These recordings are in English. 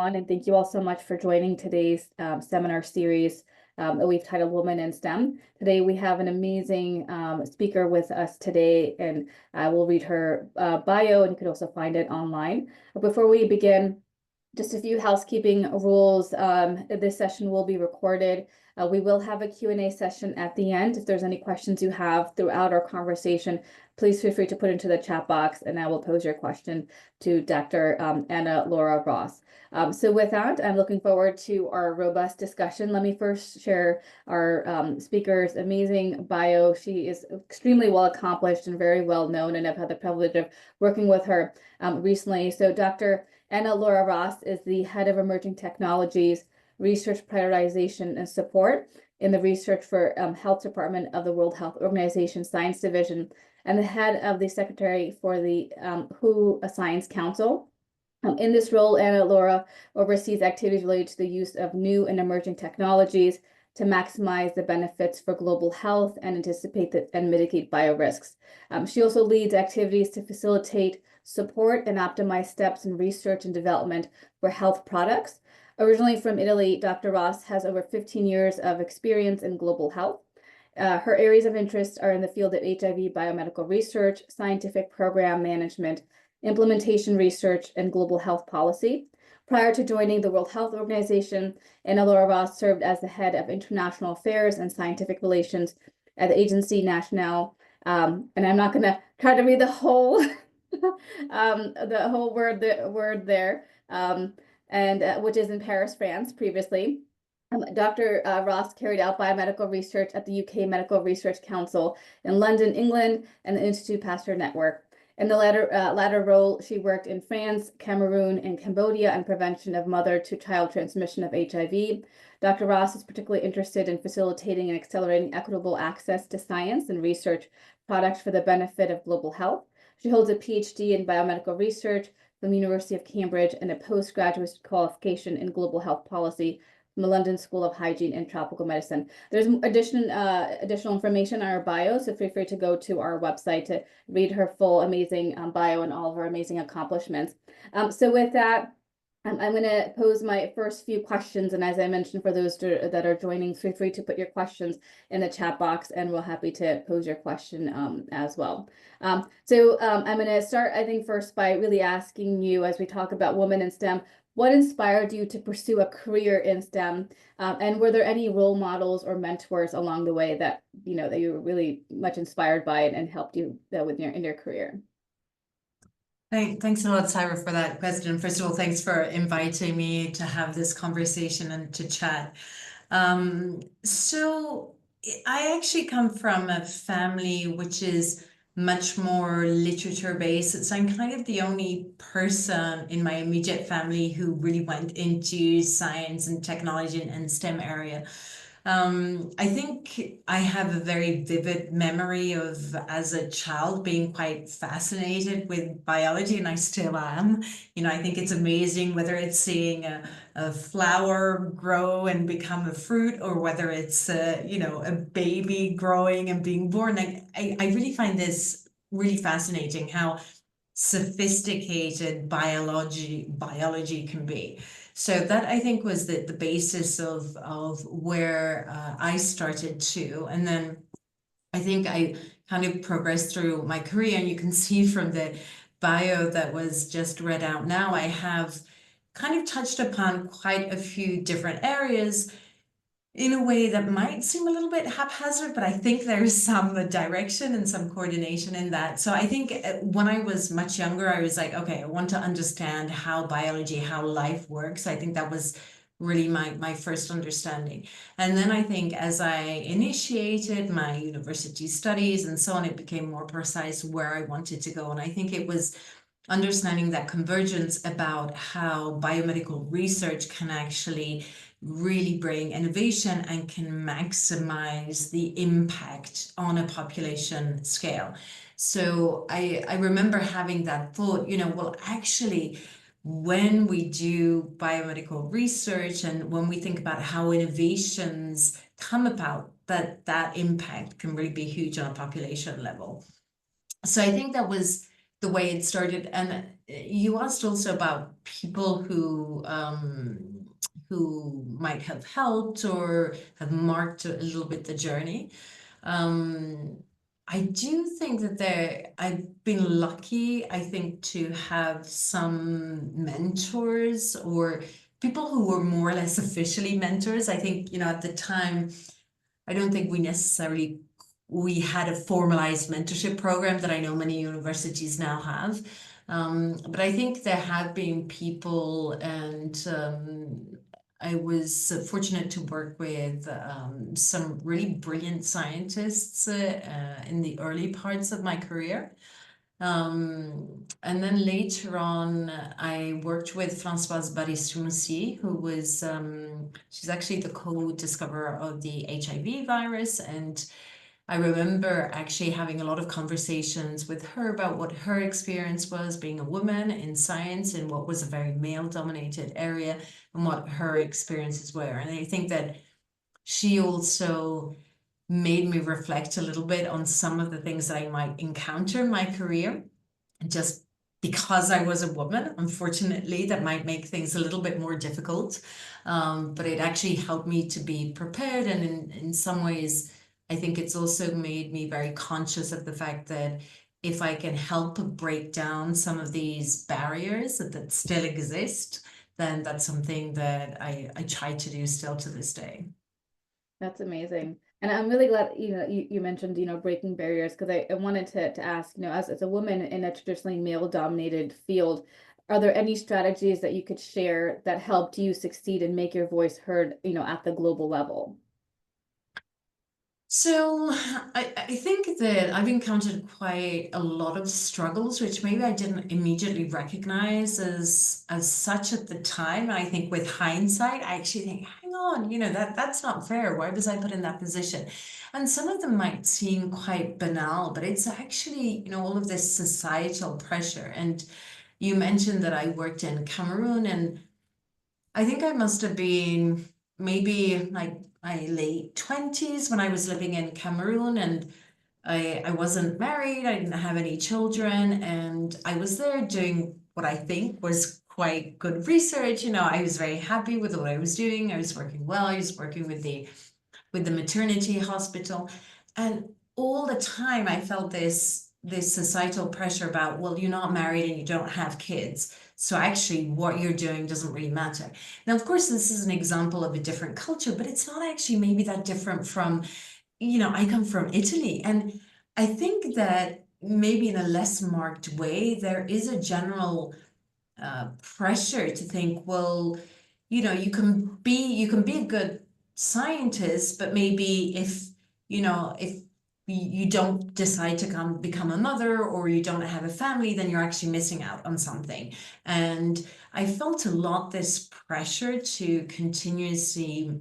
everyone, and thank you all so much for joining today's seminar series that we've titled Women in STEM. Today we have an amazing speaker with us today, and I will read her bio, and you can also find it online. But before we begin, just a few housekeeping rules. This session will be recorded. We will have a Q&A session at the end. If there's any questions you have throughout our conversation, please feel free to put into the chat box, and I will pose your question to Dr. Anna Laura Ross. So with that, I'm looking forward to our robust discussion. Let me first share our speaker's amazing bio. She is extremely well accomplished and very well known, and I've had the privilege of working with her recently. So Dr. Anna Laura Ross is the head of emerging technologies, research prioritization and support in the research for health department of the World Health Organization Science Division, and the head of the Secretariat for the WHO Science Council. In this role, Anna Laura oversees activities related to the use of new and emerging technologies to maximize the benefits for global health and anticipate and mitigate biorisks. She also leads activities to facilitate, support, and optimize steps in research and development for health products. Originally from Italy, Dr. Ross has over 15 years of experience in global health. Her areas of interest are in the field of HIV biomedical research, scientific program management, implementation research, and global health policy. Prior to joining the World Health Organization, Anna Laura Ross served as the head of international affairs and scientific relations at the Agency Nationale. And I'm not going to try to read the whole word there, which is in Paris, France, previously. Dr. Ross carried out biomedical research at the UK Medical Research Council in London, England, and the Institute Pasteur Network. In the latter role, she worked in France, Cameroon, and Cambodia on prevention of mother-to-child transmission of HIV. Dr. Ross is particularly interested in facilitating and accelerating equitable access to science and research products for the benefit of global health. She holds a PhD in biomedical research from the University of Cambridge and a postgraduate qualification in global health policy from the London School of Hygiene and Tropical Medicine. There's additional information on our bio, so feel free to go to our website to read her full amazing bio and all of her amazing accomplishments. So with that, I'm going to pose my first few questions, and as I mentioned, for those that are joining, feel free to put your questions in the chat box, and we're happy to pose your question as well. I'm going to start, I think, first by really asking you, as we talk about women in STEM, what inspired you to pursue a career in STEM, and were there any role models or mentors along the way that that you were really much inspired by and helped you in your career? Thanks a lot, Syra, for that question. First of all, thanks for inviting me to have this conversation and to chat. So I actually come from a family which is much more literature based. So I'm kind of the only person in my immediate family who really went into science and technology and STEM area. I think I have a very vivid memory of, as a child, being quite fascinated with biology, and I still am. I think it's amazing, whether it's seeing a flower grow and become a fruit, or whether it's a baby growing and being born. I really find this really fascinating, how sophisticated biology can be. So that, I think, was the basis of where I started too. And then I think I kind of progressed through my career, and you can see from the bio that was just read out now, I have kind of touched upon quite a few different areas in a way that might seem a little bit haphazard, but I think there's some direction and some coordination in that. So I think when I was much younger, I was like, okay, I want to understand how biology, how life works. I think that was really my first understanding. And then I think as I initiated my university studies and so on, it became more precise where I wanted to go. And I think it was understanding that convergence about how biomedical research can actually really bring innovation and can maximize the impact on a population scale. So I remember having that thought, well, actually, when we do biomedical research and when we think about how innovations come about, that impact can really be huge on a population level. So I think that was the way it started. And you asked also about people who might have helped or have marked a little bit the journey. I do think that I've been lucky, I think, to have some mentors or people who were more or less officially mentors. I think, at the time, I don't think we had a formalized mentorship program that I know many universities now have. But I think there have been people, and I was fortunate to work with some really brilliant scientists in the early parts of my career. And then later on, I worked with Françoise Baris-Moussi, who was, she's actually the co-discoverer of the HIV virus. And I remember actually having a lot of conversations with her about what her experience was being a woman in science in what was a very male-dominated area and what her experiences were. And I think that she also made me reflect a little bit on some of the things that I might encounter in my career. Just because I was a woman, unfortunately, that might make things a little bit more difficult. But it actually helped me to be prepared. And in some ways, I think it's also made me very conscious of the fact that if I can help break down some of these barriers that still exist, then that's something that I try to do still to this day. That's amazing. And I'm really glad, you mentioned, breaking barriers, because I wanted to ask, as a woman in a traditionally male dominated field, are there any strategies that you could share that helped you succeed and make your voice heard, at the global level? So I think that I've encountered quite a lot of struggles, which maybe I didn't immediately recognize as such at the time. And I think with hindsight, I actually think, hang on, that's not fair. Why was I put in that position? And some of them might seem quite banal, but it's actually, all of this societal pressure. And you mentioned that I worked in Cameroon, and I think I must have been maybe like my late 20s when I was living in Cameroon, and I wasn't married, I didn't have any children, and I was there doing what I think was quite good research. I was very happy with what I was doing. I was working well. I was working with the maternity hospital, and all the time I felt this societal pressure about, well, you're not married and you don't have kids, so actually what you're doing doesn't really matter. Now, of course, this is an example of a different culture, but it's not actually maybe that different from, I come from Italy, and I think that maybe in a less marked way, there is a general pressure to think, well, you can be a good scientist, but maybe if you don't decide to become a mother, or you don't have a family, then you're actually missing out on something. And I felt a lot this pressure to continuously,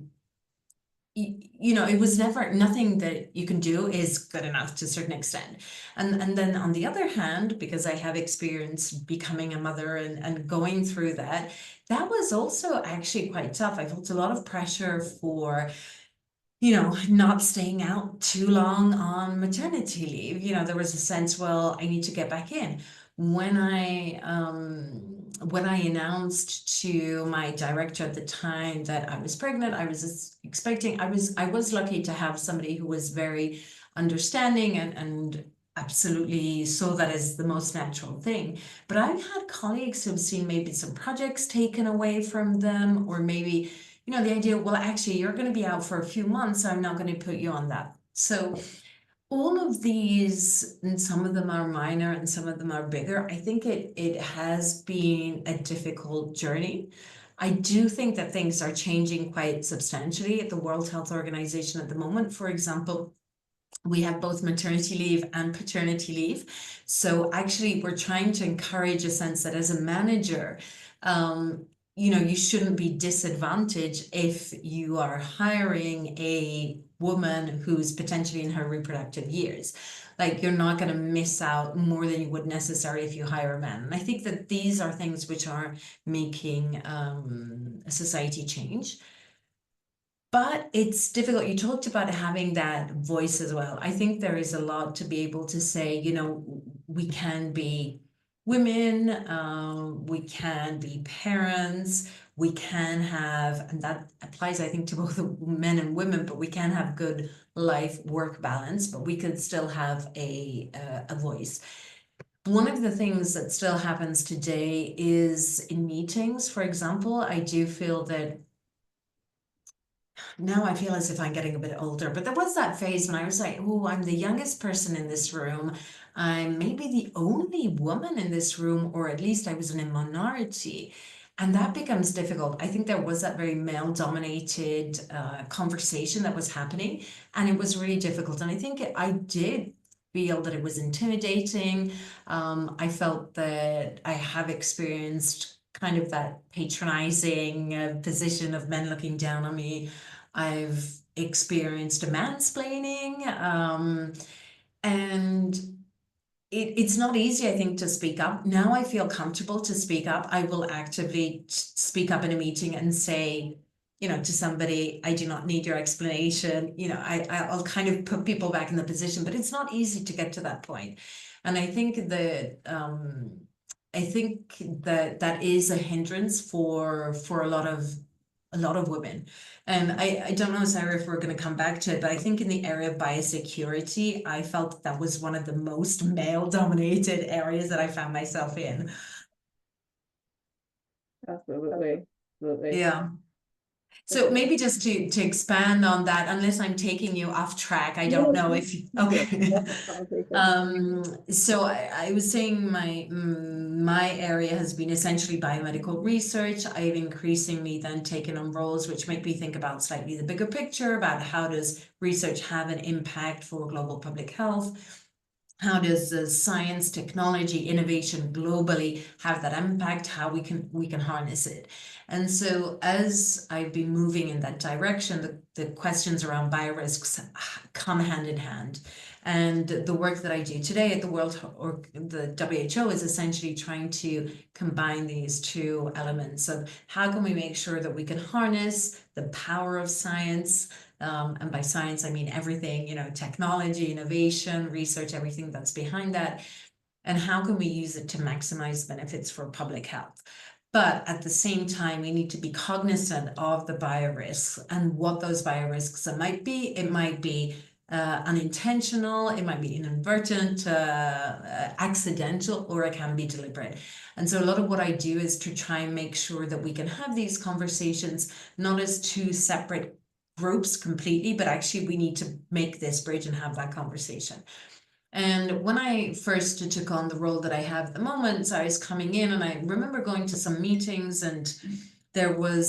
it was never, nothing that you can do is good enough to a certain extent. And then on the other hand, because I have experience becoming a mother and going through that, that was also actually quite tough. I felt a lot of pressure for, not staying out too long on maternity leave. There was a sense, well, I need to get back in. When I announced to my director at the time that I was pregnant, I was expecting, I was lucky to have somebody who was very understanding and absolutely saw that as the most natural thing. But I've had colleagues who've seen maybe some projects taken away from them, or maybe the idea, well, actually, you're going to be out for a few months, so I'm not going to put you on that. So all of these, and some of them are minor and some of them are bigger, I think it has been a difficult journey. I do think that things are changing quite substantially at the World Health Organization at the moment. For example, we have both maternity leave and paternity leave. So actually, we're trying to encourage a sense that as a manager, you shouldn't be disadvantaged if you are hiring a woman who's potentially in her reproductive years. Like, you're not going to miss out more than you would necessarily if you hire a man. And I think that these are things which are making a society change. But it's difficult. You talked about having that voice as well. I think there is a lot to be able to say, we can be women, we can be parents, we can have, and that applies, I think, to both men and women, but we can have good life-work balance, but we could still have a voice. One of the things that still happens today is in meetings, for example, I do feel that now I feel as if I'm getting a bit older, but there was that phase when I was like, oh, I'm the youngest person in this room. I'm maybe the only woman in this room, or at least I was in a minority. And that becomes difficult. I think there was that very male dominated conversation that was happening, and it was really difficult. And I think I did feel that it was intimidating. I felt that I have experienced kind of that patronizing position of men looking down on me. I've experienced a mansplaining, and it's not easy, I think, to speak up. Now I feel comfortable to speak up. I will actively speak up in a meeting and say, to somebody, I do not need your explanation. I'll kind of put people back in the position, but it's not easy to get to that point. And I think that that is a hindrance for a lot of women. And I don't know, Sarah, if we're going to come back to it, but I think in the area of biosecurity, I felt that was one of the most male-dominated areas that I found myself in. Absolutely. Absolutely. Yeah. So maybe just to expand on that, unless I'm taking you off track, I don't know if okay. So I was saying my area has been essentially biomedical research. I've increasingly then taken on roles which make me think about slightly the bigger picture about how does research have an impact for global public health? How does science, technology, innovation globally have that impact? How we can harness it? And so as I've been moving in that direction, the questions around biorisks come hand in hand. And the work that I do today at the the WHO is essentially trying to combine these two elements of how can we make sure that we can harness the power of science, and by science, I mean everything, technology, innovation, research, everything that's behind that. And how can we use it to maximize benefits for public health? But at the same time, we need to be cognizant of the biorisks and what those biorisks might be. It might be unintentional, it might be inadvertent, accidental, or it can be deliberate. And so a lot of what I do is to try and make sure that we can have these conversations, not as two separate groups completely, but actually we need to make this bridge and have that conversation. And when I first took on the role that I have at the moment, so I was coming in and I remember going to some meetings and there were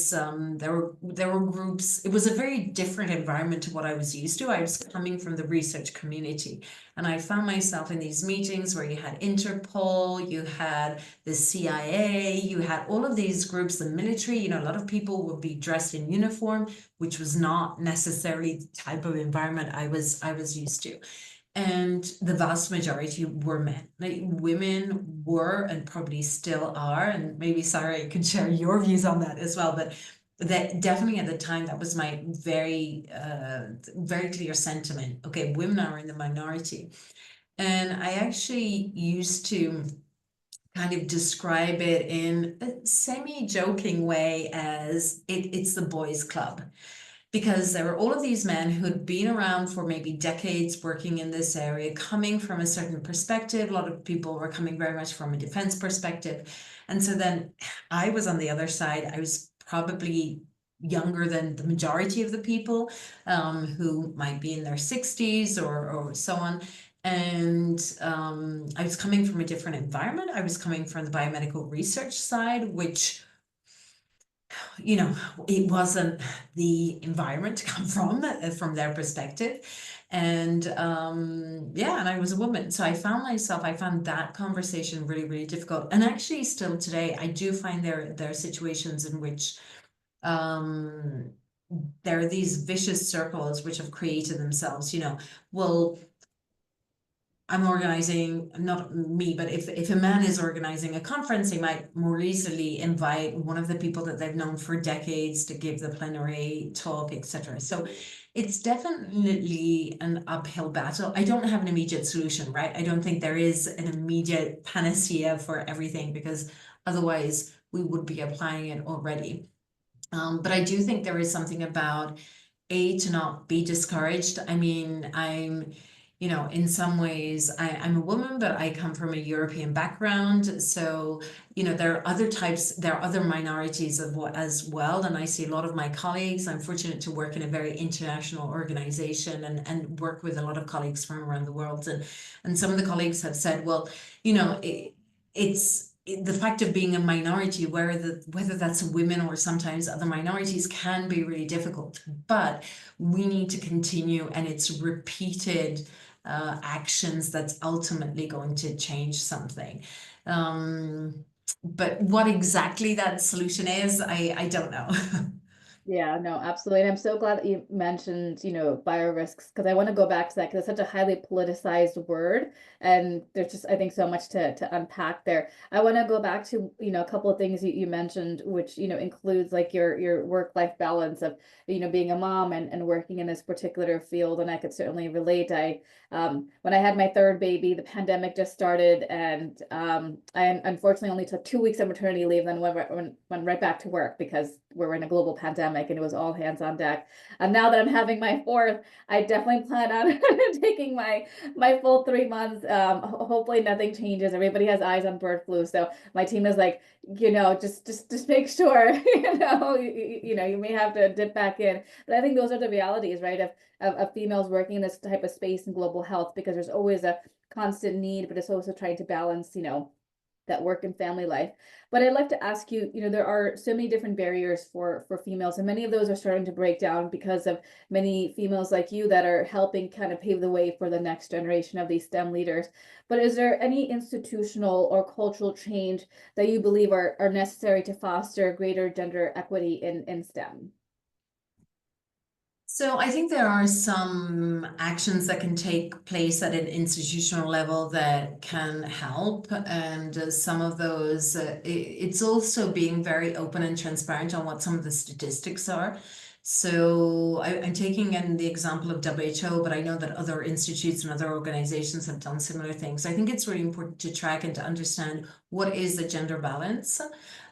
groups. It was a very different environment to what I was used to. I was coming from the research community and I found myself in these meetings where you had Interpol, you had the CIA, you had all of these groups, the military, a lot of people would be dressed in uniform, which was not necessarily the type of environment I was used to. And the vast majority were men. Like, women were and probably still are, and maybe Sarah, you can share your views on that as well, but that definitely at the time, that was my very clear sentiment. Okay, women are in the minority. And I actually used to kind of describe it in a semi-joking way as it's the boys' club. Because there were all of these men who'd been around for maybe decades working in this area, coming from a certain perspective. A lot of people were coming very much from a defense perspective. And so then I was on the other side. I was probably younger than the majority of the people, who might be in their 60s or so on. And I was coming from a different environment. I was coming from the biomedical research side, which it wasn't the environment to come from their perspective. And and I was a woman. So I found that conversation really, really difficult. And actually still today, I do find there are situations in which there are these vicious circles which have created themselves, well, I'm organizing, not me, but if a man is organizing a conference, they might more easily invite one of the people that they've known for decades to give the plenary talk, etc. So it's definitely an uphill battle. I don't have an immediate solution, right? I don't think there is an immediate panacea for everything, because otherwise we would be applying it already. But I do think there is something about to not be discouraged. I mean, in some ways, I'm a woman, but I come from a European background. So, there are other minorities as well. And I see a lot of my colleagues. I'm fortunate to work in a very international organization and work with a lot of colleagues from around the world. And some of the colleagues have said, well, it's the fact of being a minority, whether that's women or sometimes other minorities, can be really difficult. But we need to continue, and it's repeated actions that's ultimately going to change something. But what exactly that solution is, I don't know. Yeah, no, absolutely. And I'm so glad that you mentioned, biorisks, because I want to go back to that because it's such a highly politicized word. And there's just, I think, so much to unpack there. I want to go back to, a couple of things you mentioned, which, includes like your work-life balance of, being a mom and working in this particular field. And I could certainly relate. When I had my third baby, the pandemic just started, and I unfortunately only took 2 weeks of maternity leave, then went right back to work because we're in a global pandemic and it was all hands on deck. And now that I'm having my fourth, I definitely plan on taking my full 3 months. Hopefully nothing changes. Everybody has eyes on bird flu, so my team is like, just make sure, you may have to dip back in. But I think those are the realities, right? Of females working in this type of space in global health, because there's always a constant need, but it's also trying to balance, that work and family life. But I'd like to ask you, there are so many different barriers for females, and many of those are starting to break down because of many females like you that are helping kind of pave the way for the next generation of these STEM leaders. But is there any institutional or cultural change that you believe are necessary to foster greater gender equity in STEM? So I think there are some actions that can take place at an institutional level that can help, and some of those, it's also being very open and transparent on what some of the statistics are. So I'm taking in the example of WHO, but I know that other institutes and other organizations have done similar things. I think it's really important to track and to understand what is the gender balance.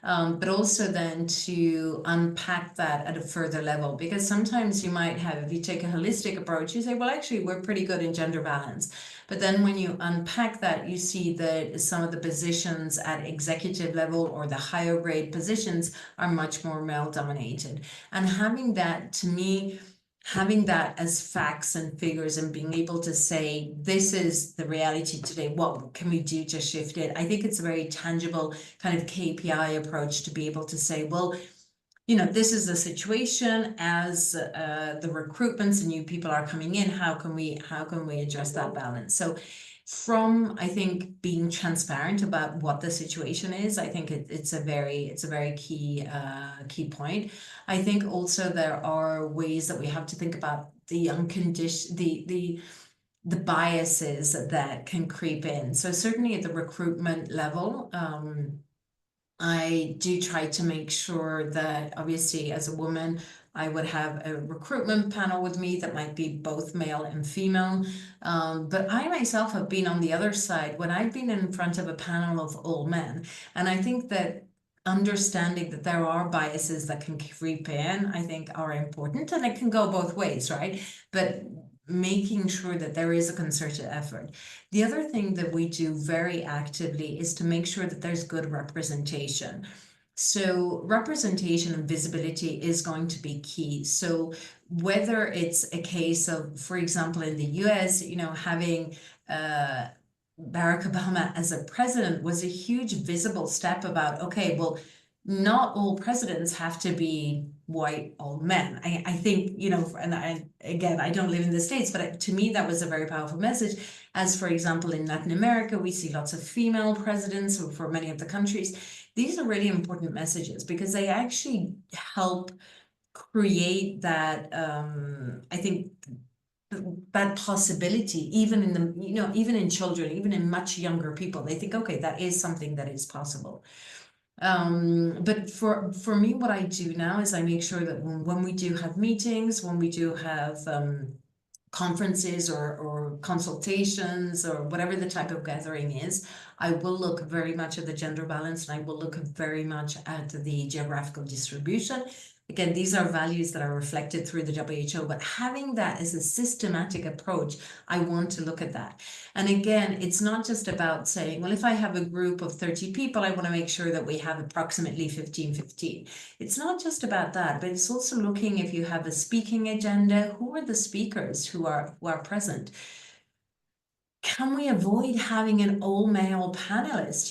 But also then to unpack that at a further level, because sometimes you might have, if you take a holistic approach, you say, well, actually, we're pretty good in gender balance. But then when you unpack that, you see that some of the positions at executive level or the higher grade positions are much more male dominated. And having that, to me, having that as facts and figures and being able to say, this is the reality today, what can we do to shift it? I think it's a very tangible kind of KPI approach to be able to say, well, this is the situation as the recruitments and new people are coming in, how can we address that balance? So from, I think, being transparent about what the situation is, I think it's a very key point. I think also there are ways that we have to think about the biases that can creep in. So certainly at the recruitment level, I do try to make sure that, obviously, as a woman, I would have a recruitment panel with me that might be both male and female. But I myself have been on the other side when I've been in front of a panel of all men. And I think that understanding that there are biases that can creep in, I think, are important, and it can go both ways, right? But making sure that there is a concerted effort. The other thing that we do very actively is to make sure that there's good representation. So representation and visibility is going to be key. So whether it's a case of, for example, in the US, having Barack Obama as a president was a huge visible step about, okay, well, not all presidents have to be white old men. I think, and I don't live in the States, but to me, that was a very powerful message. As for example, in Latin America, we see lots of female presidents for many of the countries. These are really important messages because they actually help create that, I think, that possibility, even in the, even in children, even in much younger people. They think, okay, that is something that is possible. But for me, what I do now is I make sure that when we do have meetings, when we do have conferences or consultations or whatever the type of gathering is, I will look very much at the gender balance, and I will look very much at the geographical distribution. Again, these are values that are reflected through the WHO, but having that as a systematic approach, I want to look at that. And again, it's not just about saying, well, if I have a group of 30 people, I want to make sure that we have approximately 15-15. It's not just about that, but it's also looking, if you have a speaking agenda, who are the speakers who are present? Can we avoid having an all-male panelist?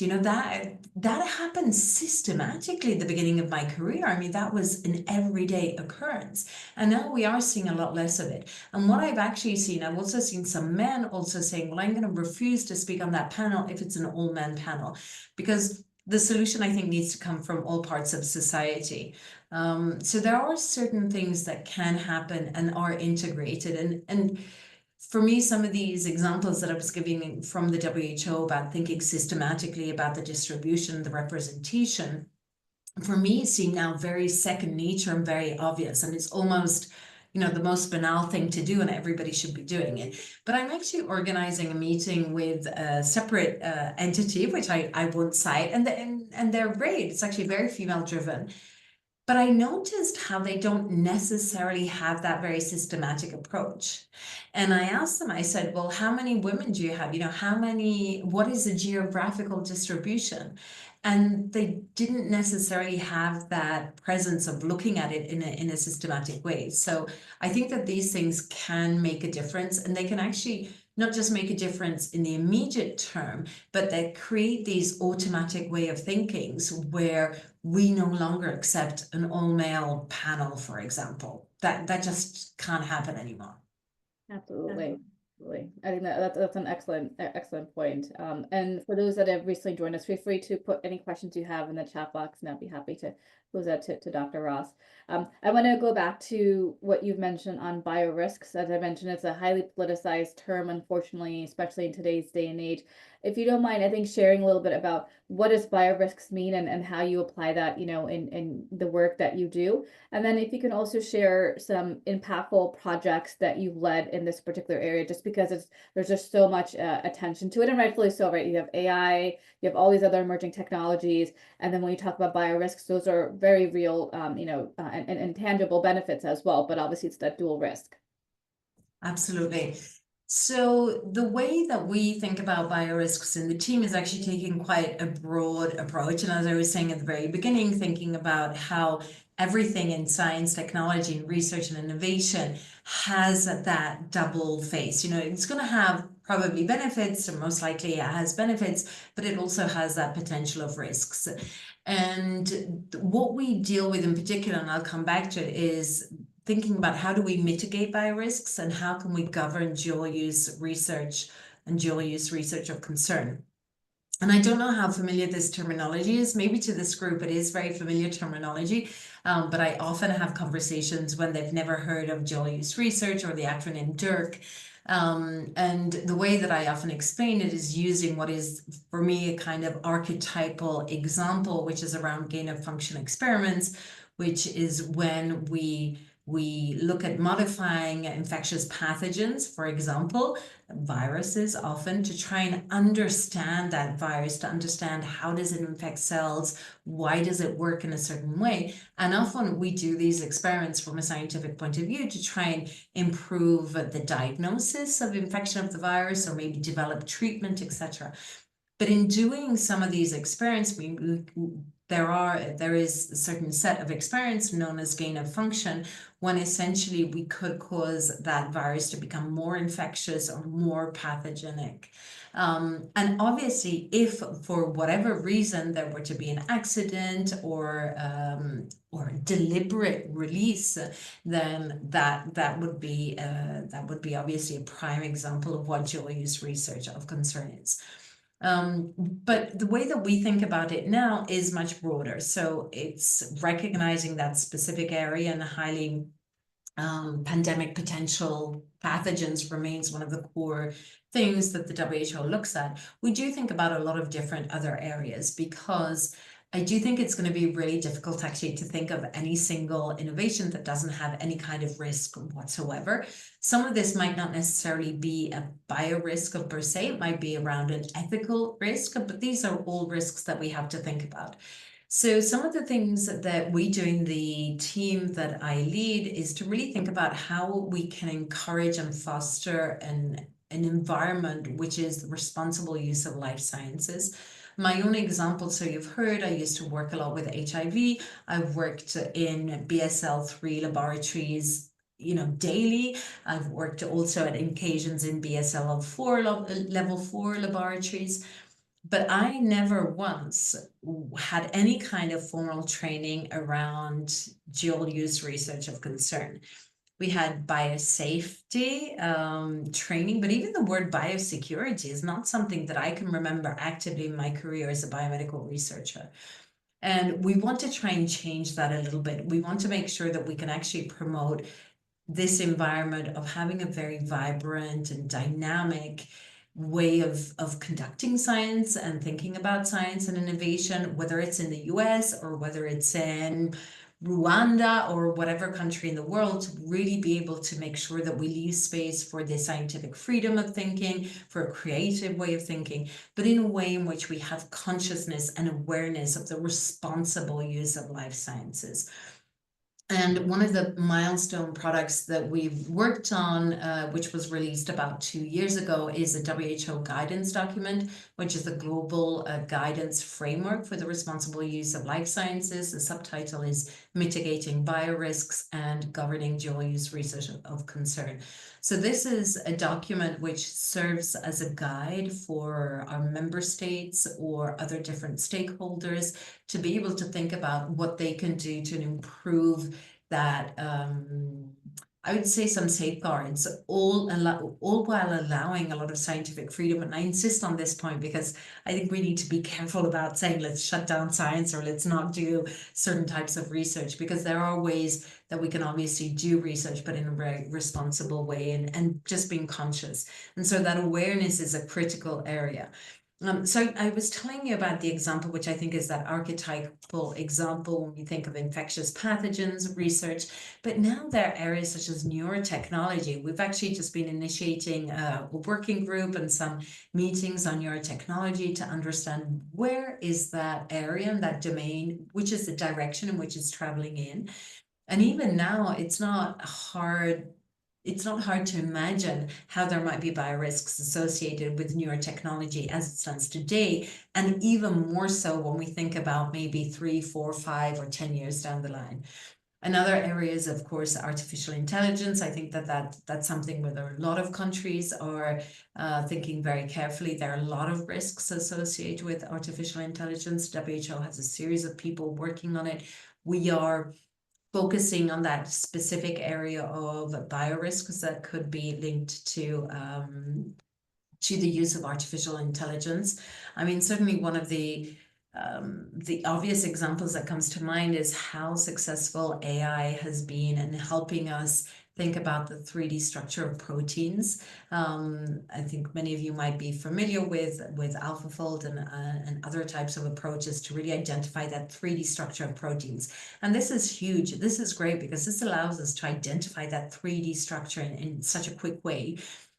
That happened systematically at the beginning of my career. I mean, that was an everyday occurrence. And now we are seeing a lot less of it. And what I've actually seen, I've also seen some men also saying, well, I'm going to refuse to speak on that panel if it's an all-men panel, because the solution, I think, needs to come from all parts of society. So there are certain things that can happen and are integrated. And for me, some of these examples that I was giving from the WHO about thinking systematically about the distribution, the representation, for me seem now very second nature and very obvious. And it's almost, the most banal thing to do, and everybody should be doing it. But I'm actually organizing a meeting with a separate entity, which I won't cite, and they're great. It's actually very female driven. But I noticed how they don't necessarily have that very systematic approach. And I asked them, I said, well, how many women do you have? What is the geographical distribution? And they didn't necessarily have that presence of looking at it in a systematic way. So I think that these things can make a difference, and they can actually not just make a difference in the immediate term, but they create these automatic way of thinkings where we no longer accept an all-male panel, for example. That just can't happen anymore. Absolutely. Absolutely. I think that's an excellent point. And for those that have recently joined us, feel free to put any questions you have in the chat box, and I'll be happy to pose that to Dr. Ross. I want to go back to what you've mentioned on biorisks. As I mentioned, it's a highly politicized term, unfortunately, especially in today's day and age. If you don't mind, I think sharing a little bit about what does biorisks mean and how you apply that, in the work that you do. And then if you can also share some impactful projects that you've led in this particular area, just because there's just so much attention to it, and rightfully so, right? You have AI, you have all these other emerging technologies, and then when you talk about biorisks, those are very real, and tangible benefits as well, but obviously it's that dual risk. Absolutely. So the way that we think about biorisks in the team is actually taking quite a broad approach. And as I was saying at the very beginning, thinking about how everything in science, technology, and research and innovation has that double face. It's going to have probably benefits, or most likely it has benefits, but it also has that potential of risks. And what we deal with in particular, and I'll come back to it, is thinking about how do we mitigate biorisks and how can we govern dual use research and dual use research of concern. And I don't know how familiar this terminology is. Maybe to this group it is very familiar terminology, but I often have conversations when they've never heard of dual use research or the acronym DIRC. And the way that I often explain it is using what is, for me, a kind of archetypal example, which is around gain of function experiments, which is when we look at modifying infectious pathogens, for example, viruses, often to try and understand that virus, to understand how does it infect cells, why does it work in a certain way. And often we do these experiments from a scientific point of view to try and improve the diagnosis of infection of the virus, or maybe develop treatment, etc. But in doing some of these experiments, there is a certain set of experiments known as gain of function, when essentially we could cause that virus to become more infectious or more pathogenic. And obviously, if for whatever reason there were to be an accident or deliberate release, then that would be obviously a prime example of what dual use research of concern is. But the way that we think about it now is much broader. So it's recognizing that specific area and highly pandemic potential pathogens remains one of the core things that the WHO looks at. We do think about a lot of different other areas, because I do think it's going to be really difficult actually to think of any single innovation that doesn't have any kind of risk whatsoever. Some of this might not necessarily be a biorisk of per se, it might be around an ethical risk, but these are all risks that we have to think about. So some of the things that we do in the team that I lead is to really think about how we can encourage and foster an environment which is the responsible use of life sciences. My own example, so you've heard, I used to work a lot with HIV. I've worked in BSL-3 laboratories, daily. I've worked also at occasions in BSL-4 level 4 laboratories. But I never once had any kind of formal training around dual use research of concern. We had biosafety training, but even the word biosecurity is not something that I can remember actively in my career as a biomedical researcher. And we want to try and change that a little bit. We want to make sure that we can actually promote this environment of having a very vibrant and dynamic way of conducting science and thinking about science and innovation, whether it's in the US or whether it's in Rwanda or whatever country in the world, to really be able to make sure that we leave space for the scientific freedom of thinking, for a creative way of thinking, but in a way in which we have consciousness and awareness of the responsible use of life sciences. And one of the milestone products that we've worked on, which was released about 2 years ago, is a WHO guidance document, which is the global guidance framework for the responsible use of life sciences. The subtitle is Mitigating Biorisks and Governing Dual-Use Research of Concern. So this is a document which serves as a guide for our member states or other different stakeholders to be able to think about what they can do to improve that, I would say, some safeguards, all while allowing a lot of scientific freedom. And I insist on this point because I think we need to be careful about saying let's shut down science or let's not do certain types of research, because there are ways that we can obviously do research, but in a very responsible way, and just being conscious. And so that awareness is a critical area. So I was telling you about the example, which I think is that archetypal example when we think of infectious pathogens research, but now there are areas such as neurotechnology. We've actually just been initiating a working group and some meetings on neurotechnology to understand where is that area and that domain, which is the direction in which it's traveling in. And even now, it's not hard to imagine how there might be biorisks associated with neurotechnology as it stands today, and even more so when we think about maybe 3, 4, 5, or 10 years down the line. Another area is, of course, artificial intelligence. I think that's something where a lot of countries are thinking very carefully. There are a lot of risks associated with artificial intelligence. WHO has a series of people working on it. We are focusing on that specific area of biorisks that could be linked to the use of artificial intelligence. I mean, certainly one of the obvious examples that comes to mind is how successful AI has been in helping us think about the 3D structure of proteins. I think many of you might be familiar with AlphaFold and other types of approaches to really identify that 3D structure of proteins. And this is huge. This is great because this allows us to identify that 3D structure in such a quick way.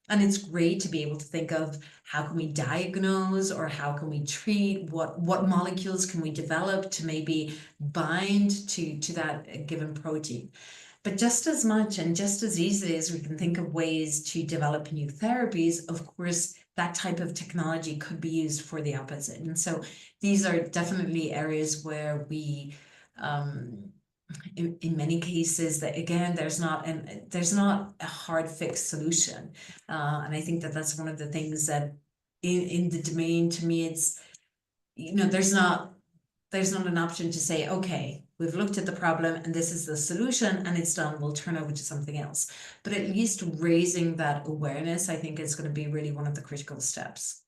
And it's great to be able to think of how can we diagnose or how can we treat, what molecules can we develop to maybe bind to that given protein. But just as much and just as easily as we can think of ways to develop new therapies, of course, that type of technology could be used for the opposite. And so these are definitely areas where we, in many cases, that again, there's not a hard fixed solution. And I think that's one of the things that in the domain, to me, it's, there's not an option to say, okay, we've looked at the problem and this is the solution and it's done, we'll turn over to something else. But at least raising that awareness, I think, is going to be really one of the critical steps.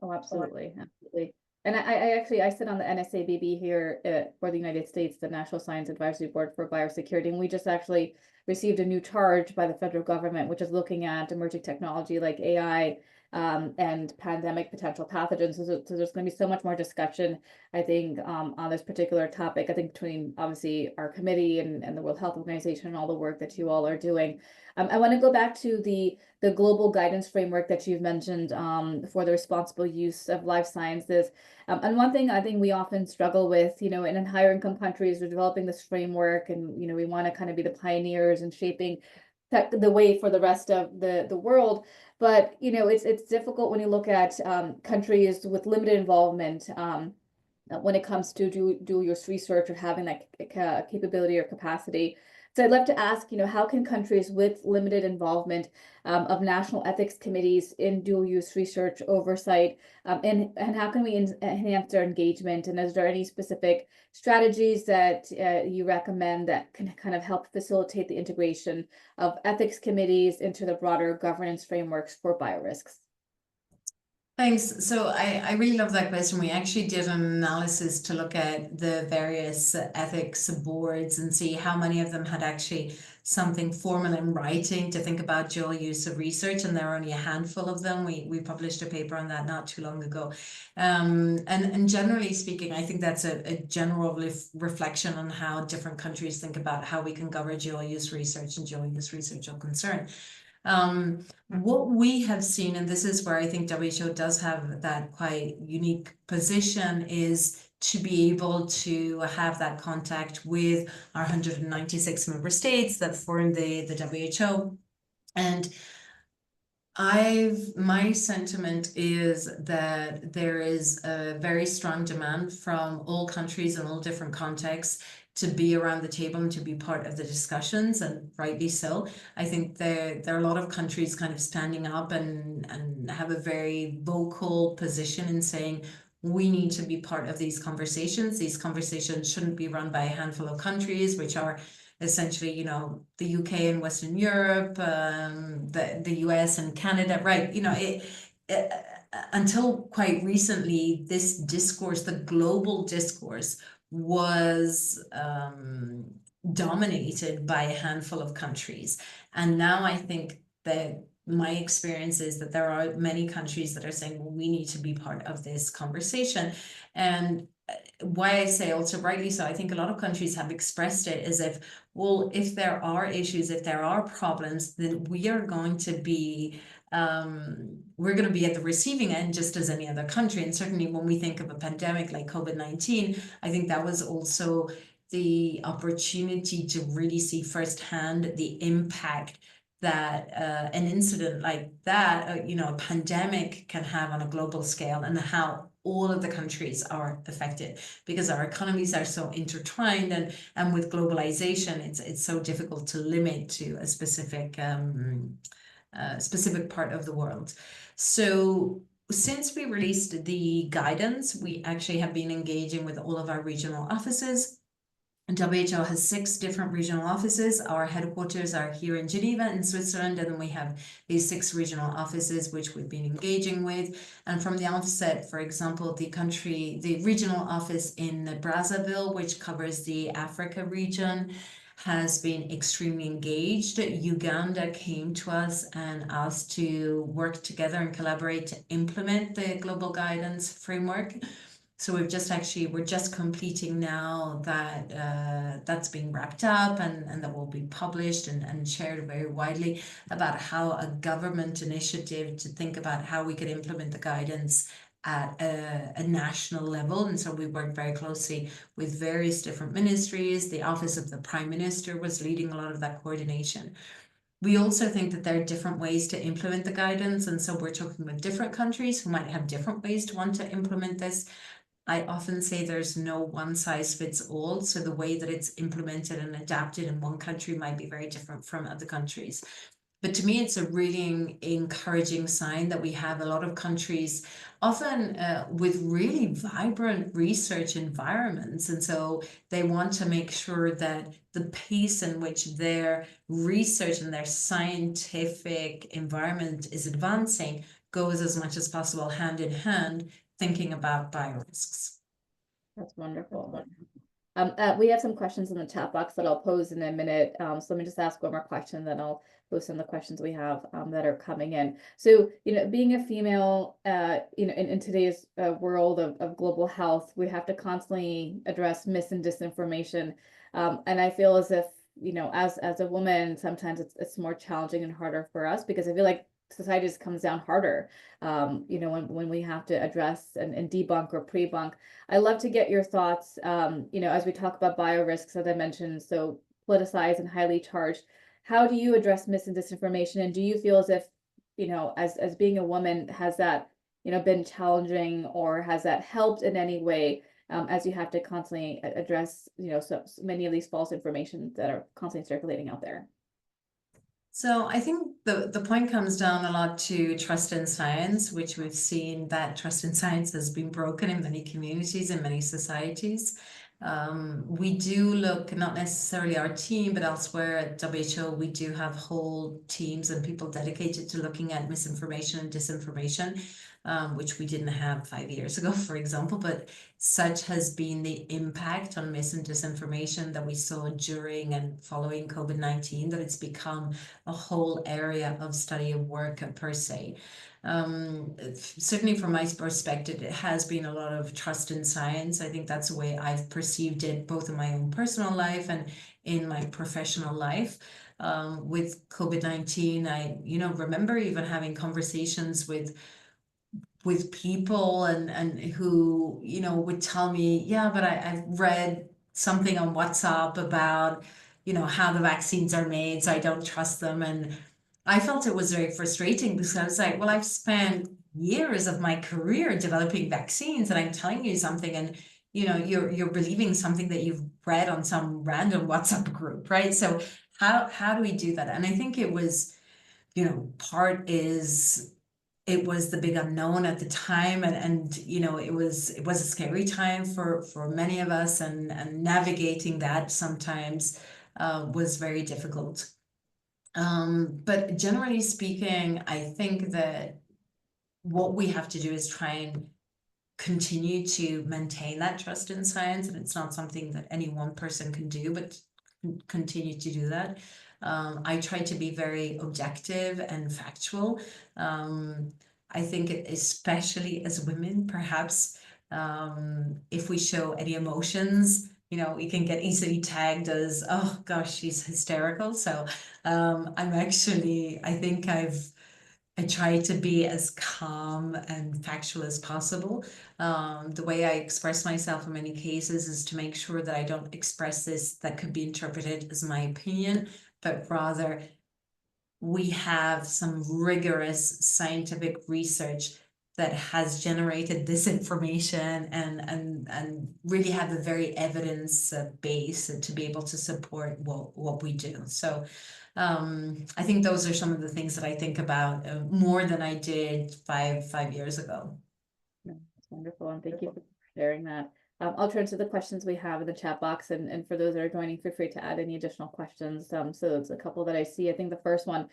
Oh, absolutely. Absolutely. And I actually, I sit on the NSABB here for the United States, the National Science Advisory Board for Biosecurity, and we just actually received a new charge by the federal government, which is looking at emerging technology like AI, and pandemic potential pathogens. So there's going to be so much more discussion, I think, on this particular topic. I think between obviously our committee and the World Health Organization and all the work that you all are doing. I want to go back to the global guidance framework that you've mentioned, for the responsible use of life sciences. And one thing I think we often struggle with, in higher income countries, we're developing this framework, and we want to kind of be the pioneers in shaping the way for the rest of the world. But it's difficult when you look at countries with limited involvement, when it comes to do your research or having that capability or capacity. So I'd love to ask, how can countries with limited involvement of national ethics committees in dual use research oversight, and how can we enhance their engagement? And is there any specific strategies that you recommend that can kind of help facilitate the integration of ethics committees into the broader governance frameworks for biorisks? Thanks. So I really love that question. We actually did an analysis to look at the various ethics boards and see how many of them had actually something formal in writing to think about dual use of research, and there are only a handful of them. We published a paper on that not too long ago. And generally speaking, I think that's a general reflection on how different countries think about how we can cover dual use research and dual use research of concern. What we have seen, and this is where I think WHO does have that quite unique position, is to be able to have that contact with our 196 member states that form the WHO. And my sentiment is that there is a very strong demand from all countries and all different contexts to be around the table and to be part of the discussions, and rightly so. I think there are a lot of countries kind of standing up and have a very vocal position in saying, we need to be part of these conversations. These conversations shouldn't be run by a handful of countries, which are essentially, the UK and Western Europe, the US and Canada, right? Until quite recently, this discourse, the global discourse, was dominated by a handful of countries. And now I think that my experience is that there are many countries that are saying, well, we need to be part of this conversation. And why I say also rightly so, I think a lot of countries have expressed it as if, well, if there are issues, if there are problems, then we are going to be we're going to be at the receiving end just as any other country. And certainly when we think of a pandemic like COVID-19, I think that was also the opportunity to really see firsthand the impact that an incident like that, a pandemic can have on a global scale, and how all of the countries are affected, because our economies are so intertwined, and with globalization, it's so difficult to limit to a specific part of the world. So since we released the guidance, we actually have been engaging with all of our regional offices. And WHO has 6 different regional offices. Our headquarters are here in Geneva in Switzerland, and then we have these 6 regional offices which we've been engaging with. And from the outset, for example, the regional office in Brazzaville, which covers the Africa region, has been extremely engaged. Uganda came to us and asked to work together and collaborate to implement the global guidance framework. So we're just completing now that that's being wrapped up, and that will be published and shared very widely about how a government initiative to think about how we could implement the guidance at a national level. And so we worked very closely with various different ministries. The Office of the Prime Minister was leading a lot of that coordination. We also think that there are different ways to implement the guidance. And so we're talking with different countries who might have different ways to want to implement this. I often say there's no one size fits all. So the way that it's implemented and adapted in one country might be very different from other countries. But to me, it's a really encouraging sign that we have a lot of countries, often with really vibrant research environments. And so they want to make sure that the pace in which their research and their scientific environment is advancing goes as much as possible hand in hand thinking about biorisks. That's wonderful. We have some questions in the chat box that I'll pose in a minute. So let me just ask one more question, then I'll post some of the questions we have that are coming in. So, being a female, in today's world of global health, we have to constantly address mis and disinformation. And I feel as if, as a woman, sometimes it's more challenging and harder for us, because I feel like society just comes down harder, when we have to address and debunk or pre-bunk. I'd love to get your thoughts, as we talk about biorisks, as I mentioned, so politicized and highly charged. How do you address mis and disinformation? And do you feel as if, as being a woman, has that, been challenging, or has that helped in any way, as you have to constantly address, so many of these false information that are constantly circulating out there? So I think the point comes down a lot to trust in science, which we've seen that trust in science has been broken in many communities and many societies. We do look, not necessarily our team, but elsewhere at WHO, we do have whole teams and people dedicated to looking at misinformation and disinformation, which we didn't have 5 years ago, for example, but such has been the impact on mis and disinformation that we saw during and following COVID-19, that it's become a whole area of study of work per se. Certainly from my perspective, it has been a lot of trust in science. I think that's the way I've perceived it, both in my own personal life and in my professional life. With COVID-19, I remember even having conversations with people and who would tell me, yeah, but I've read something on WhatsApp about how the vaccines are made, so I don't trust them. And I felt it was very frustrating, because I was like, well, I've spent years of my career developing vaccines, and I'm telling you something, and you're believing something that you've read on some random WhatsApp group, right? So how do we do that? And I think it was, part is it was the big unknown at the time, and it was a scary time for many of us, and navigating that sometimes was very difficult. But generally speaking, I think that what we have to do is try and continue to maintain that trust in science, and it's not something that any one person can do, but continue to do that. I try to be very objective and factual. I think especially as women, perhaps, if we show any emotions, we can get easily tagged as, oh gosh, she's hysterical. So I think I try to be as calm and factual as possible. The way I express myself in many cases is to make sure that I don't express this that could be interpreted as my opinion, but rather we have some rigorous scientific research that has generated this information, and really have a very evidence base to be able to support what we do. So I think those are some of the things that I think about more than I did five years ago. That's wonderful, and thank you for sharing that. I'll turn to the questions we have in the chat box, and for those that are joining, feel free to add any additional questions. So it's a couple that I see. I think the first one,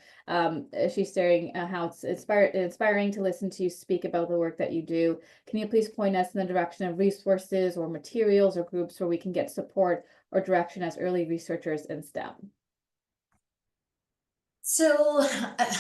she's sharing how it's inspiring to listen to you speak about the work that you do. Can you please point us in the direction of resources or materials or groups where we can get support or direction as early researchers in STEM? So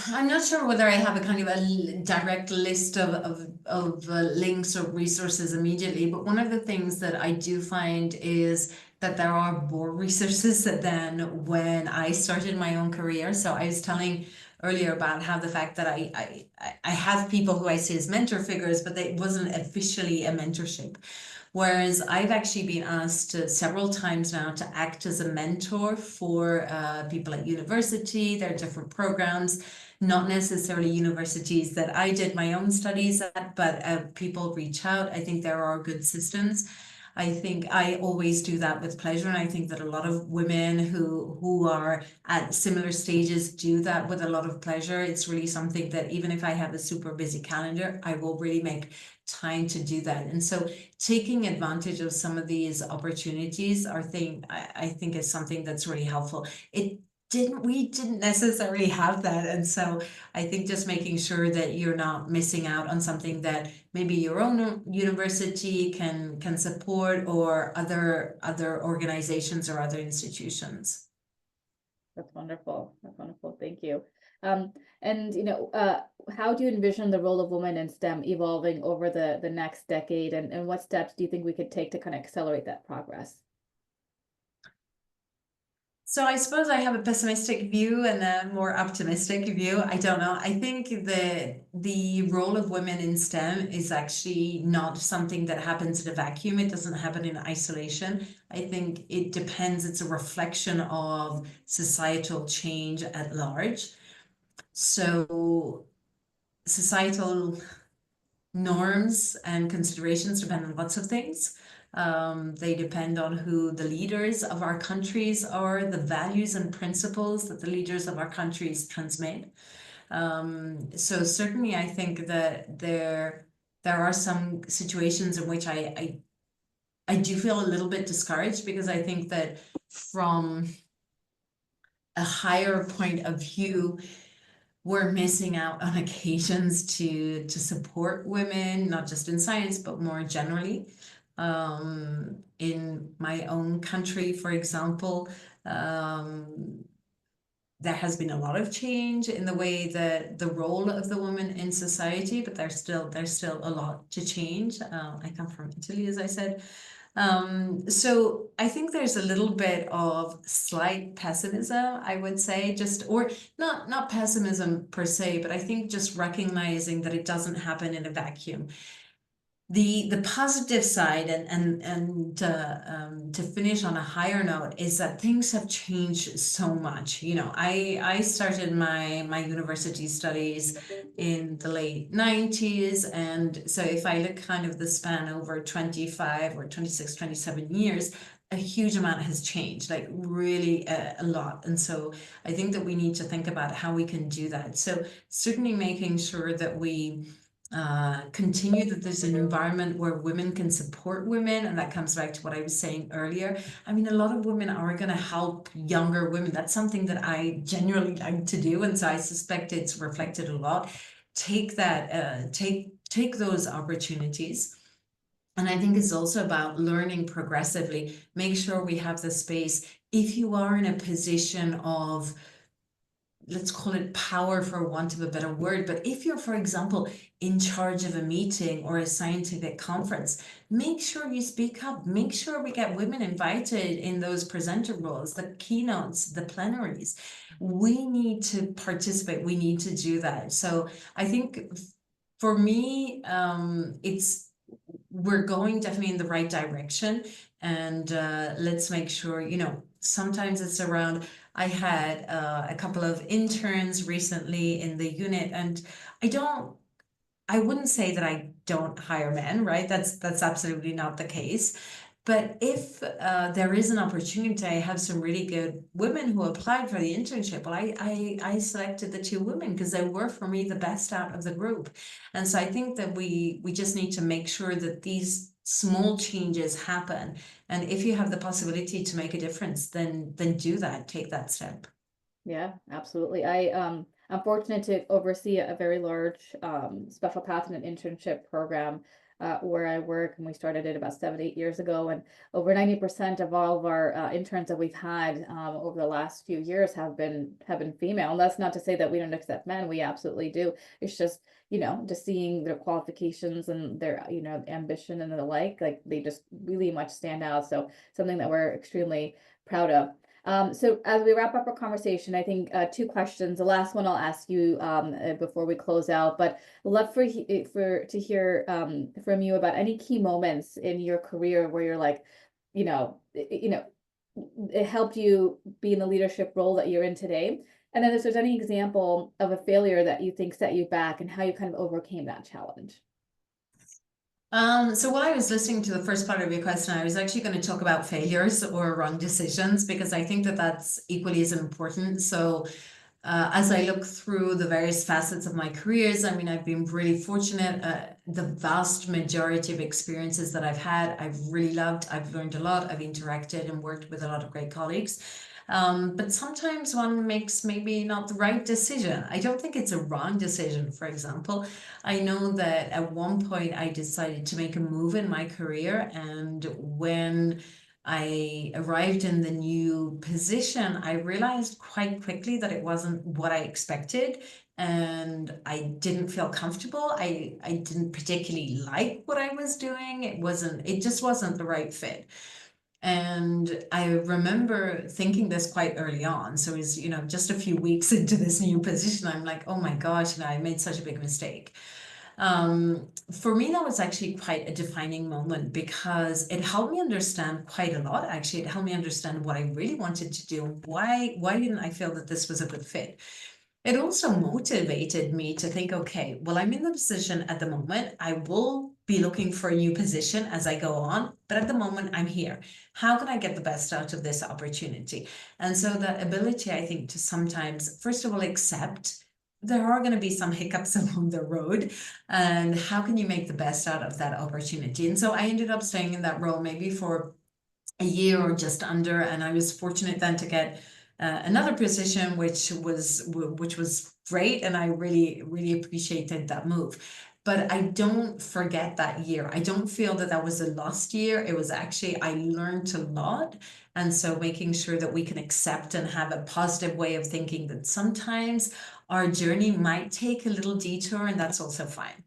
I'm not sure whether I have a kind of a direct list of links or resources immediately, but one of the things that I do find is that there are more resources than when I started my own career. So I was telling earlier about how the fact that I have people who I see as mentor figures, but it wasn't officially a mentorship. Whereas I've actually been asked several times now to act as a mentor for people at university. There are different programs, not necessarily universities that I did my own studies at, but people reach out. I think there are good systems. I think I always do that with pleasure, and I think that a lot of women who are at similar stages do that with a lot of pleasure. It's really something that even if I have a super busy calendar, I will really make time to do that. And so taking advantage of some of these opportunities I think is something that's really helpful. didn't necessarily have that. And so I think just making sure that you're not missing out on something that maybe your own university can support, or other organizations or other institutions. That's wonderful. That's wonderful. Thank you. Um, and how do you envision the role of women in STEM evolving over the next decade, and what steps do you think we could take to kind of accelerate that progress? So I suppose I have a pessimistic view and a more optimistic view. I don't know. I think the role of women in STEM is actually not something that happens in a vacuum. It doesn't happen in isolation. I think it depends. It's a reflection of societal change at large. So societal norms and considerations depend on lots of things. They depend on who the leaders of our countries are, the values and principles that the leaders of our countries transmit. So certainly I think that there are some situations in which I do feel a little bit discouraged, because I think that from a higher point of view, we're missing out on occasions to support women, not just in science, but more generally. In my own country, for example, there has been a lot of change in the way that the role of the woman in society, but there's still a lot to change. I come from Italy, as I said. So I think there's a little bit of slight pessimism, I would say, or not pessimism per se, but I think just recognizing that it doesn't happen in a vacuum. The positive side, and to finish on a higher note, is that things have changed so much. I started my university studies in the late 90s, and so if I look kind of the span over 25 or 26, 27 years, a huge amount has changed, like really a lot. And so I think that we need to think about how we can do that. So certainly making sure that we continue, that there's an environment where women can support women. And that comes back to what I was saying earlier. I mean, a lot of women are going to help younger women. That's something that I genuinely like to do. And so I suspect it's reflected a lot. Take that, take those opportunities. And I think it's also about learning progressively. Make sure we have the space. If you are in a position of, let's call it power for want of a better word, but if you're, for example, in charge of a meeting or a scientific conference, make sure you speak up. Make sure we get women invited in those presenter roles, the keynotes, the plenaries. We need to participate. We need to do that. So I think for me, we're going definitely in the right direction. And let's make sure, sometimes it's around. I had a couple of interns recently in the unit, and I wouldn't say that I don't hire men, right? That's absolutely not the case. But if there is an opportunity, I have some really good women who applied for the internship. Well, I selected the two women because they were, for me, the best out of the group. And so I think that we just need to make sure that these small changes happen. And if you have the possibility to make a difference, then do that, take that step. Yeah, absolutely. I'm fortunate to oversee a very large special path and internship program where I work, and we started it about 7, 8 years ago. And over 90% of all of our interns that we've had over the last few years have been female. And that's not to say that we don't accept men. We absolutely do. It's just, just seeing their qualifications and their, ambition and the like they just really much stand out. So something that we're extremely proud of. So as we wrap up our conversation, I think two questions. The last one I'll ask you before we close out, but I'd love to hear from you about any key moments in your career where you're like, it helped you be in the leadership role that you're in today. And then if there's any example of a failure that you think set you back and how you kind of overcame that challenge. So while I was listening to the first part of your question, I was actually going to talk about failures or wrong decisions, because I think that that's equally as important. So as I look through the various facets of my careers, I mean, I've been really fortunate. The vast majority of experiences that I've had, I've really loved. I've learned a lot. I've interacted and worked with a lot of great colleagues. But sometimes one makes maybe not the right decision. I don't think it's a wrong decision, for example. I know that at one point I decided to make a move in my career, and when I arrived in the new position, I realized quite quickly that it wasn't what I expected, and I didn't feel comfortable. I didn't particularly like what I was doing. It just wasn't the right fit. And I remember thinking this quite early on. So it's, just a few weeks into this new position, I'm like, oh my gosh, I made such a big mistake. For me, that was actually quite a defining moment because it helped me understand quite a lot. Actually, it helped me understand what I really wanted to do. Why didn't I feel that this was a good fit? It also motivated me to think, okay, well, I'm in the position at the moment. I will be looking for a new position as I go on, but at the moment I'm here. How can I get the best out of this opportunity? And so the ability, I think, to sometimes, first of all, accept there are going to be some hiccups along the road, and how can you make the best out of that opportunity? And so I ended up staying in that role maybe for a year or just under, and I was fortunate then to get another position, which was great, and I really appreciated that move. But I don't forget that year. I don't feel that that was a lost year. It was actually, I learned a lot. And so making sure that we can accept and have a positive way of thinking that sometimes our journey might take a little detour, and that's also fine.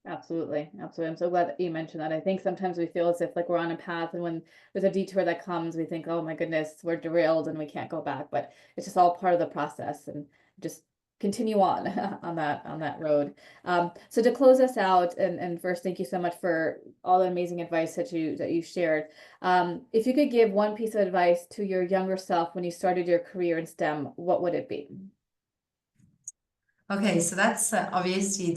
Absolutely. Absolutely. I'm so glad that you mentioned that. I think sometimes we feel as if like we're on a path, and when there's a detour that comes, we think, oh my goodness, we're derailed and we can't go back. But it's just all part of the process, and just continue on on that road. So to close us out, and first, thank you so much for all the amazing advice that you shared. If you could give one piece of advice to your younger self when you started your career in STEM, what would it be? Okay, so that's obviously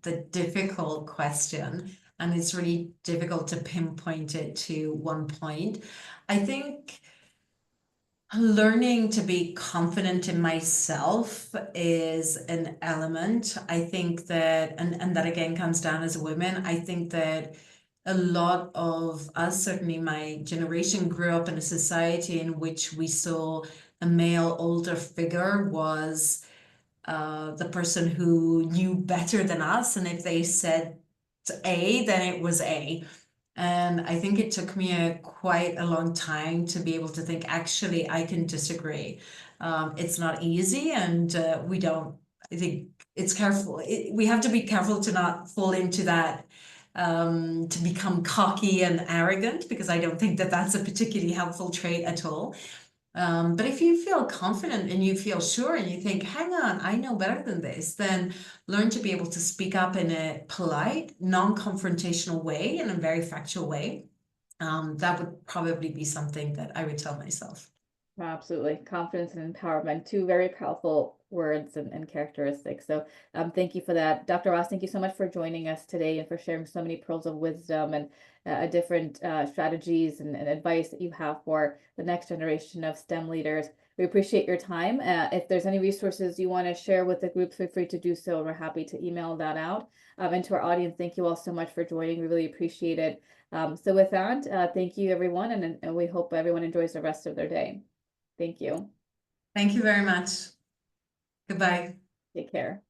the difficult question, and it's really difficult to pinpoint it to one point. I think learning to be confident in myself is an element. I think that, and that again comes down as a woman. I think that a lot of us, certainly my generation, grew up in a society in which we saw a male older figure was the person who knew better than us, and if they said A, then it was A. And I think it took me quite a long time to be able to think, actually, I can disagree. It's not easy, and we don't, I think it's careful. We have to be careful to not fall into that, to become cocky and arrogant, because I don't think that that's a particularly helpful trait at all. But if you feel confident and you feel sure and you think, hang on, I know better than this, then learn to be able to speak up in a polite, non-confrontational way, in a very factual way. That would probably be something that I would tell myself. Absolutely. Confidence and empowerment, two very powerful words and characteristics. So thank you for that. Dr. Ross, thank you so much for joining us today and for sharing so many pearls of wisdom and different strategies and advice that you have for the next generation of STEM leaders. We appreciate your time. If there's any resources you want to share with the group, feel free to do so. We're happy to email that out. And to our audience, thank you all so much for joining. We really appreciate it. So with that, thank you, everyone, and we hope everyone enjoys the rest of their day. Thank you. Thank you very much. Goodbye. Take care.